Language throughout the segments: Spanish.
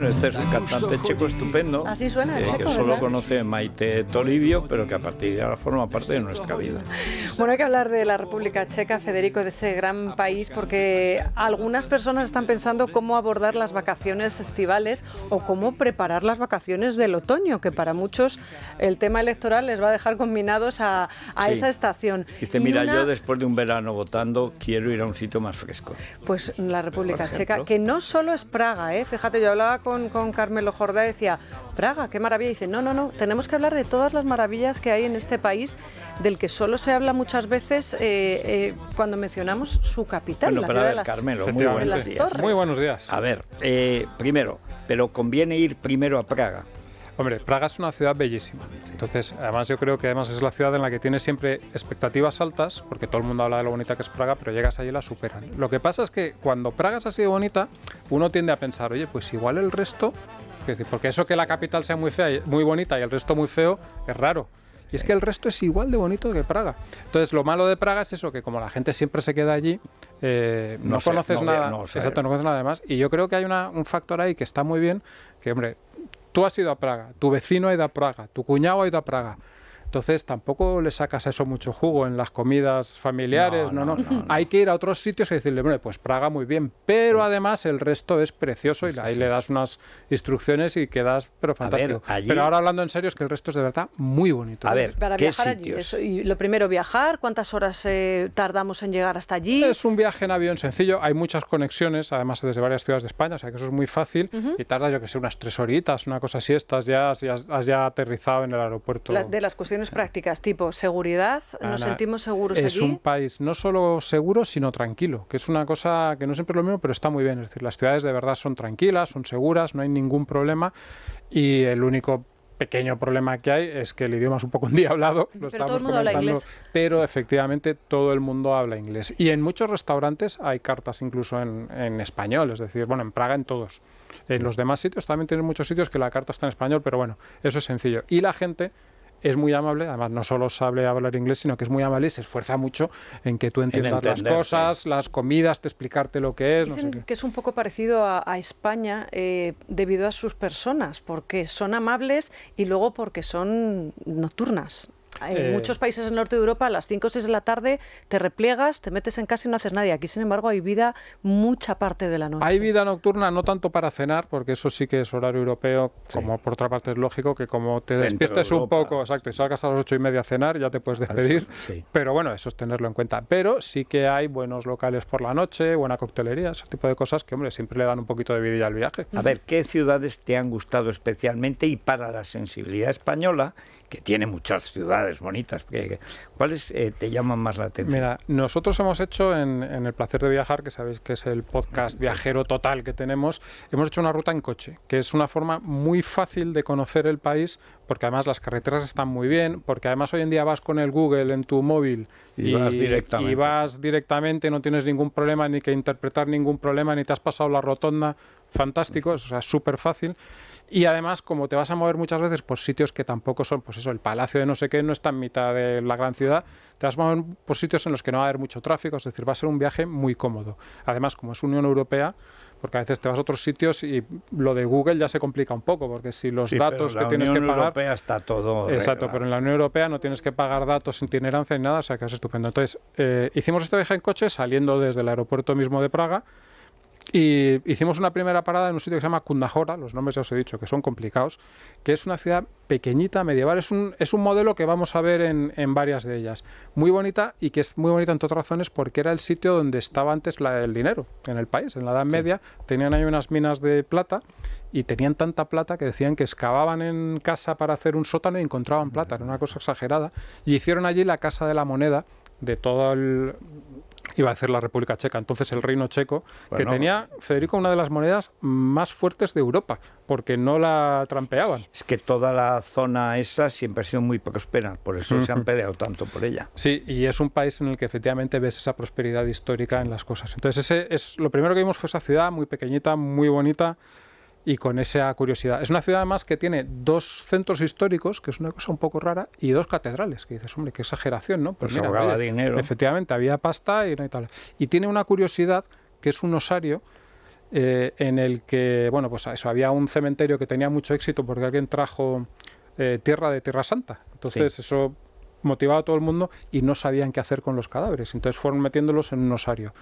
Este es un cantante checo estupendo. Así suena el checo, que solo ¿verdad? conoce Maite Toribio, pero que a partir de ahora forma parte de nuestra vida. Bueno, hay que hablar de la República Checa, Federico, de ese gran país, porque algunas personas están pensando cómo abordar las vacaciones estivales o cómo preparar las vacaciones del otoño, que para muchos el tema electoral les va a dejar combinados a Sí. esa estación. Dice, Y mira, una- yo después de un verano votando quiero ir a un sitio más fresco. Pues la República Por Checa, ejemplo. que no solo es Praga, ¿eh? Fíjate, yo hablaba con Carmelo Jordá y decía, Praga, qué maravilla. Y dice, no, tenemos que hablar de todas las maravillas que hay en este país, del que solo se habla muchas veces cuando mencionamos su capital, Bueno, la pero a ciudad de ver, las... Carmelo, muy de buenos las días. torres. Muy buenos días. A ver, primero, pero conviene ir primero a Praga. Hombre, Praga es una ciudad bellísima. Entonces, además yo creo que además es la ciudad en la que tienes siempre expectativas altas, porque todo el mundo habla de lo bonita que es Praga, pero llegas allí y la superan. Lo que pasa es que cuando Praga es así de bonita, uno tiende a pensar, oye, pues igual el resto, es decir, porque eso que la capital sea muy fea, muy bonita y el resto muy feo, es raro. Y es que el resto es igual de bonito que Praga. Entonces, lo malo de Praga es eso, que como la gente siempre se queda allí, no conoces nada. Exacto, no conoces nada más. Y yo creo que hay un factor ahí que está muy bien, que, hombre, tú has ido a Praga, tu vecino ha ido a Praga, tu cuñado ha ido a Praga. Entonces tampoco le sacas a eso mucho jugo en las comidas familiares, no. Hay que ir a otros sitios y decirle, bueno, pues Praga muy bien, pero además el resto es precioso y ahí le das unas instrucciones y quedas, pero fantástico. allí- Pero ahora hablando en serio es que el resto es de verdad muy bonito. A ver, Para ¿qué viajar allí, sitios? eso. Y lo primero, viajar, ¿cuántas horas tardamos en llegar hasta allí? Es un viaje en avión sencillo, hay muchas conexiones, además desde varias ciudades de España, o sea que eso es muy fácil y tarda, yo que sé, unas 3 horitas, una cosa así, has ya aterrizado en el aeropuerto. De las cuestiones prácticas, tipo seguridad, ¿nos Ana, sentimos seguros es allí? un país no solo seguro, sino tranquilo, que es una cosa que no siempre es lo mismo, pero está muy bien. Es decir, las ciudades de verdad son tranquilas, son seguras, no hay ningún problema y el único pequeño problema que hay es que el idioma es un poco endiablado, Pero lo todo estábamos el mundo habla comentando, inglés. pero efectivamente todo el mundo habla inglés. Y en muchos restaurantes hay cartas incluso en español, es decir, bueno, en Praga en todos. En los demás sitios también tienen muchos sitios que la carta está en español, pero bueno, eso es sencillo. Y la gente es muy amable, además no solo sabe hablar inglés, sino que es muy amable y se esfuerza mucho en que tú entiendas las entenderte. cosas, las comidas, de explicarte lo que es, no sé Dicen qué. que es un poco parecido a España debido a sus personas, porque son amables y luego porque son nocturnas. En muchos países del norte de Europa a las 5 o 6 de la tarde te repliegas, te metes en casa y no haces nada. Y aquí, sin embargo, hay vida mucha parte de la noche. Hay vida nocturna, no tanto para cenar, porque eso sí que es horario europeo, como por otra parte es lógico que como te Centro despiertes un Europa. poco, exacto, y salgas a las 8:30 a cenar, ya te puedes despedir. Sí. Pero bueno, eso es tenerlo en cuenta. Pero sí que hay buenos locales por la noche, buena coctelería, ese tipo de cosas que, hombre, siempre le dan un poquito de vidilla al viaje. A ver, ¿qué ciudades te han gustado especialmente y para la sensibilidad española, que tiene muchas ciudades bonitas? ¿Cuáles te llaman más la atención? Mira, nosotros hemos hecho en El Placer de Viajar, que sabéis que es el podcast viajero total que tenemos, hemos hecho una ruta en coche, que es una forma muy fácil de conocer el país, porque además las carreteras están muy bien, porque además hoy en día vas con el Google en tu móvil Y vas directamente. no tienes ningún problema, ni que interpretar ningún problema, ni te has pasado la rotonda, fantástico, o sea, súper fácil. Y además, como te vas a mover muchas veces por sitios que tampoco son, pues eso, el palacio de no sé qué no está en mitad de la gran ciudad, te vas a mover por sitios en los que no va a haber mucho tráfico, es decir, va a ser un viaje muy cómodo. Además, como es Unión Europea, porque a veces te vas a otros sitios y lo de Google ya se complica un poco, porque si los datos que tienes que pagar... Europea está todo Exacto, reglado. pero en la Unión Europea no tienes que pagar datos, itinerancia ni nada, o sea que es estupendo. Entonces, hicimos este viaje en coche saliendo desde el aeropuerto mismo de Praga. Y hicimos una primera parada en un sitio que se llama Kundahora, los nombres ya os he dicho que son complicados, que es una ciudad pequeñita, medieval, es un modelo que vamos a ver en varias de ellas. Muy bonita y que es muy bonita entre otras razones porque era el sitio donde estaba antes el dinero en el país, en la Edad Media. Tenían ahí unas minas de plata y tenían tanta plata que decían que excavaban en casa para hacer un sótano y encontraban plata, era una cosa exagerada. Y hicieron allí la Casa de la Moneda de todo el... Iba a decir la República Checa, entonces el Reino Checo, que tenía, Federico, una de las monedas más fuertes de Europa, porque no la trampeaban. Es que toda la zona esa siempre ha sido muy próspera, por eso se han peleado tanto por ella. Sí, y es un país en el que efectivamente ves esa prosperidad histórica en las cosas. Entonces lo primero que vimos fue esa ciudad muy pequeñita, muy bonita, y con esa curiosidad. Es una ciudad además que tiene 2 centros históricos, que es una cosa un poco rara, y 2 catedrales, que dices, hombre, qué exageración, ¿no? Pues ahorraba dinero. Efectivamente, había pasta y no hay tal. Y tiene una curiosidad, que es un osario, en el que, bueno, pues eso, había un cementerio que tenía mucho éxito porque alguien trajo tierra de Tierra Santa. Entonces eso motivaba a todo el mundo y no sabían qué hacer con los cadáveres. Entonces fueron metiéndolos en un osario.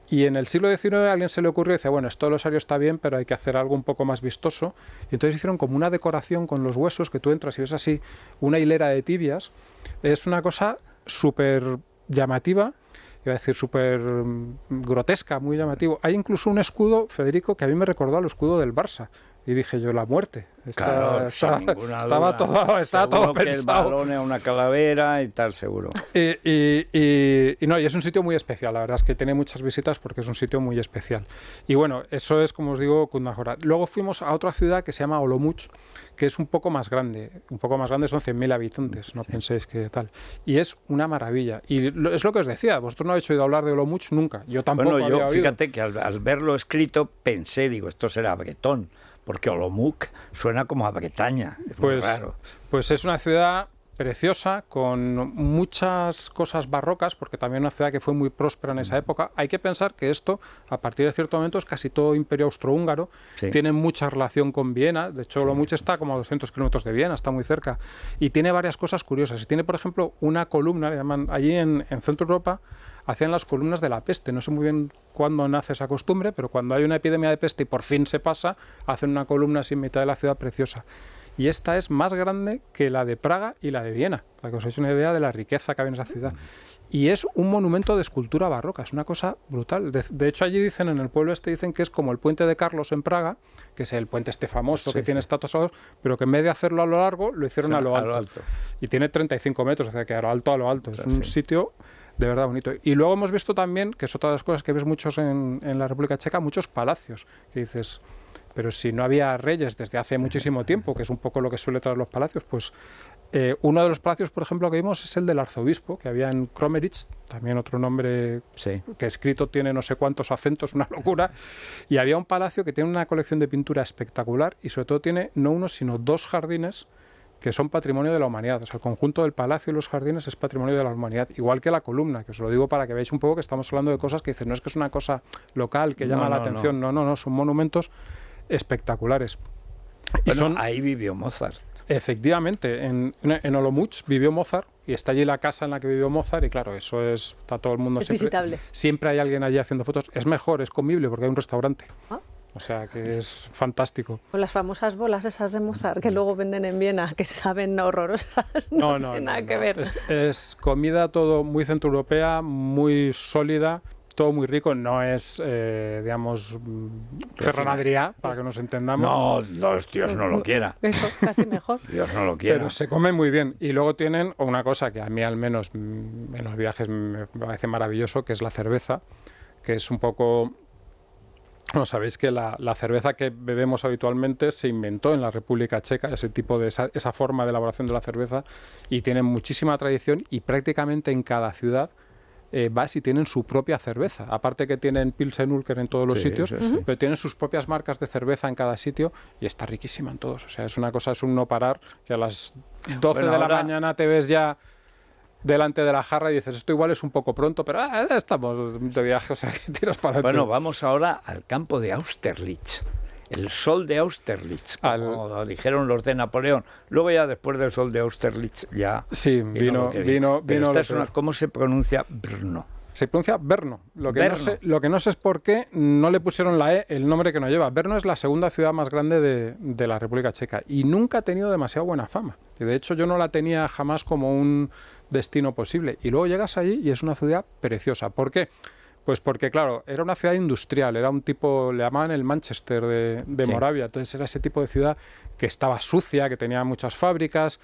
Y en el siglo XIX a alguien se le ocurrió y dice, bueno, esto del osario está bien, pero hay que hacer algo un poco más vistoso. Y entonces hicieron como una decoración con los huesos, que tú entras y ves así una hilera de tibias. Es una cosa súper llamativa, iba a decir súper grotesca, muy llamativo. Hay incluso un escudo, Federico, que a mí me recordó al escudo del Barça. Y dije yo, la muerte. Claro, Estaba todo que pensado. El balón es una calavera y tal, seguro. Y no, y es un sitio muy especial, la verdad es que tiene muchas visitas porque es un sitio muy especial. Y bueno, eso es, como os digo, Kunduz Hora. Luego fuimos a otra ciudad que se llama Olomouc, que es un poco más grande, son 100.000 habitantes, no penséis que tal. Y es una maravilla. Y es lo que os decía, vosotros no habéis oído hablar de Olomouc nunca, yo tampoco Bueno, había oído. Fíjate que al verlo escrito pensé, digo, esto será bretón, porque Olomouc suena como a Bretaña, es muy raro. Pues es una ciudad preciosa, con muchas cosas barrocas, porque también una ciudad que fue muy próspera en esa época. Hay que pensar que esto, a partir de cierto momento, es casi todo imperio austrohúngaro, tiene mucha relación con Viena, de hecho Olomouc está como a 200 kilómetros de Viena, está muy cerca, y tiene varias cosas curiosas. Y tiene, por ejemplo, una columna, le llaman allí en Centro Europa, hacían las columnas de la peste. No sé muy bien cuándo nace esa costumbre, pero cuando hay una epidemia de peste y por fin se pasa, hacen una columna así en mitad de la ciudad preciosa. Y esta es más grande que la de Praga y la de Viena, para que os hagáis una idea de la riqueza que había en esa ciudad. Y es un monumento de escultura barroca, es una cosa brutal. De hecho, allí dicen, en el pueblo dicen que es como el puente de Carlos en Praga, que es el puente este famoso que tiene estatuas, pero que en vez de hacerlo a lo largo, lo hicieron a lo alto. Y tiene 35 metros, o sea que a lo alto. Es un sitio de verdad bonito. Y luego hemos visto también, que es otra de las cosas que ves muchos en la República Checa, muchos palacios, que dices, pero si no había reyes desde hace muchísimo tiempo, que es un poco lo que suele traer los palacios, pues uno de los palacios, por ejemplo, que vimos es el del arzobispo, que había en Kromeritz, también otro nombre que escrito tiene no sé cuántos acentos, una locura, y había un palacio que tiene una colección de pintura espectacular y sobre todo tiene no uno, sino 2 jardines que son patrimonio de la humanidad. O sea, el conjunto del palacio y los jardines es patrimonio de la humanidad, igual que la columna, que os lo digo para que veáis un poco que estamos hablando de cosas que dicen, no es que es una cosa local que llama la atención, no, son monumentos espectatuales. Bueno, ahí vivió Mozart. Efectivamente, en Olomouc vivió Mozart y está allí la casa en la que vivió Mozart y claro, eso está todo el mundo visitable. Siempre hay alguien allí haciendo fotos. Es mejor, es comible porque hay un restaurante. O sea, que es fantástico. O las famosas bolas esas de Mozart que luego venden en Viena, que saben horrorosas. No tiene nada que ver. Es comida todo muy centroeuropea, muy sólida, todo muy rico. No es, digamos, Ferran Adrià, para que nos entendamos. No, Dios no lo quiera. Eso, casi mejor. Dios no lo quiera. Pero se come muy bien. Y luego tienen una cosa que a mí al menos en los viajes me parece maravilloso, que es la cerveza, que es un poco... Bueno, sabéis que la cerveza que bebemos habitualmente se inventó en la República Checa, ese tipo de esa forma de elaboración de la cerveza, y tienen muchísima tradición y prácticamente en cada ciudad vas y tienen su propia cerveza. Aparte que tienen Pilsen Urquell en todos los sitios, pero tienen sus propias marcas de cerveza en cada sitio y está riquísima en todos. O sea, es una cosa, es un no parar, que a las 12 de la mañana te ves ya delante de la jarra y dices, esto igual es un poco pronto, pero estamos de viaje, o sea, que tiras para adelante. Bueno, vamos ahora al campo de Austerlitz. El sol de Austerlitz, como dijeron los de Napoleón. Luego ya después del sol de Austerlitz ya... Sí, vino ¿Cómo se pronuncia Brno? Se pronuncia Brno. Lo que no sé es por qué no le pusieron la E, el nombre que no lleva. Brno es la segunda ciudad más grande de la República Checa y nunca ha tenido demasiado buena fama. Y de hecho yo no la tenía jamás como un destino posible. Y luego llegas allí y es una ciudad preciosa. ¿Por qué? Pues porque, claro, era una ciudad industrial, era un tipo, le llamaban el Manchester de Moravia, entonces era ese tipo de ciudad que estaba sucia, que tenía muchas fábricas,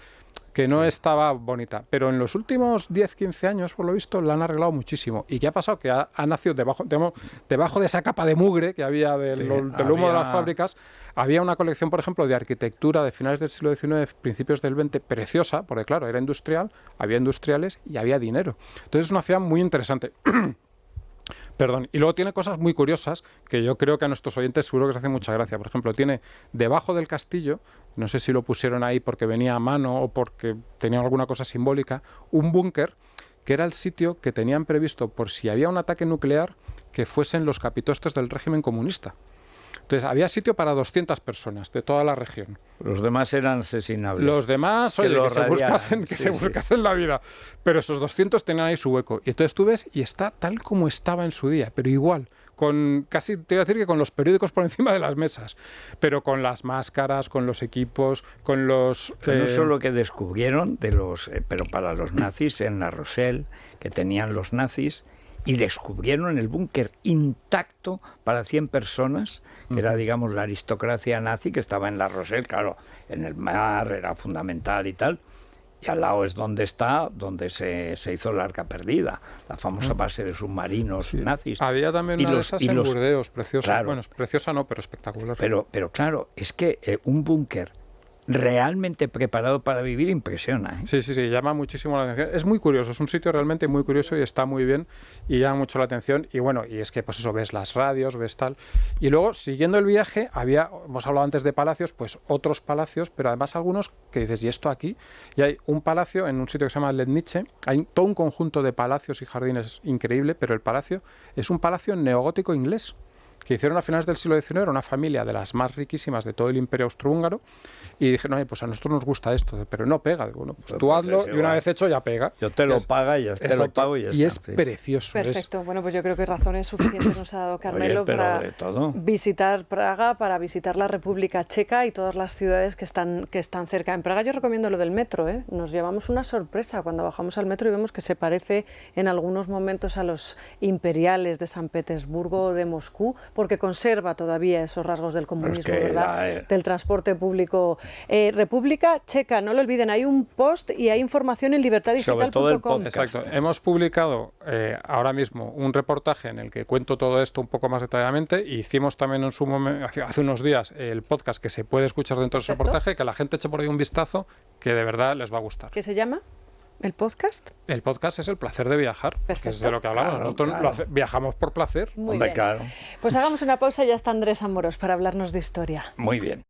que no estaba bonita. Pero en los últimos 10-15 años, por lo visto, la han arreglado muchísimo. ¿Y qué ha pasado? Que ha nacido debajo de esa capa de mugre que había del humo de las fábricas, había una colección, por ejemplo, de arquitectura de finales del siglo XIX, principios del XX, preciosa, porque claro, era industrial, había industriales y había dinero. Entonces es una ciudad muy interesante. Perdón. Y luego tiene cosas muy curiosas que yo creo que a nuestros oyentes seguro que les hace mucha gracia. Por ejemplo, tiene debajo del castillo, no sé si lo pusieron ahí porque venía a mano o porque tenía alguna cosa simbólica, un búnker que era el sitio que tenían previsto por si había un ataque nuclear que fuesen los capitostes del régimen comunista. Entonces había sitio para 200 personas de toda la región. Los demás eran asesinables. Los demás, oye, que se buscasen la vida. Pero esos 200 tenían ahí su hueco. Y entonces tú ves y está tal como estaba en su día, pero igual. Con casi, te iba a decir que con los periódicos por encima de las mesas, pero con las máscaras, con los equipos, con los... No solo que descubrieron, pero para los nazis en La Rochelle, que tenían los nazis, y descubrieron el búnker intacto para 100 personas, que era, digamos, la aristocracia nazi que estaba en La Rochelle, claro, en el mar era fundamental y tal. Y al lado es donde se hizo la Arca Perdida, la famosa base de submarinos nazis. Había también una de esas en Burdeos, preciosa. Claro, bueno, preciosa no, pero espectacular. Pero claro, es que un búnker realmente preparado para vivir impresiona, ¿eh? Sí, llama muchísimo la atención. Es muy curioso, es un sitio realmente muy curioso y está muy bien y llama mucho la atención. Y bueno, y es que pues eso, ves las radios, ves tal. Y luego, siguiendo el viaje, hemos hablado antes de palacios, pues otros palacios, pero además algunos que dices, ¿y esto aquí? Y hay un palacio en un sitio que se llama Lednice, hay todo un conjunto de palacios y jardines increíble, pero el palacio es un palacio neogótico inglés que hicieron a finales del siglo XIX, era una familia de las más riquísimas de todo el imperio austrohúngaro, y dijeron, pues a nosotros nos gusta esto, pero no pega. Digo, bueno, pues tú hazlo y una vez hecho ya pega. Yo te lo pago y te lo pago y ya está. Y es precioso. Perfecto. Bueno, pues yo creo que razones suficientes nos ha dado Carmelo para visitar Praga, para visitar la República Checa y todas las ciudades que están cerca. En Praga yo recomiendo lo del metro, ¿eh? Nos llevamos una sorpresa cuando bajamos al metro y vemos que se parece en algunos momentos a los imperiales de San Petersburgo o de Moscú, porque conserva todavía esos rasgos del comunismo, ¿verdad? Del transporte público. República Checa, no lo olviden, hay un post y hay información en libertadigital.com. Exacto. Hemos publicado ahora mismo un reportaje en el que cuento todo esto un poco más detalladamente. Hicimos también en su momento, hace unos días, el podcast que se puede escuchar dentro de ese reportaje, que la gente eche por ahí un vistazo, que de verdad les va a gustar. ¿Qué se llama? ¿El podcast? El podcast es el placer de viajar, Perfecto. Que es de lo que hablamos. Nosotros viajamos por placer. Muy bien. Claro. Pues hagamos una pausa y ya está Andrés Amorós para hablarnos de historia. Muy bien.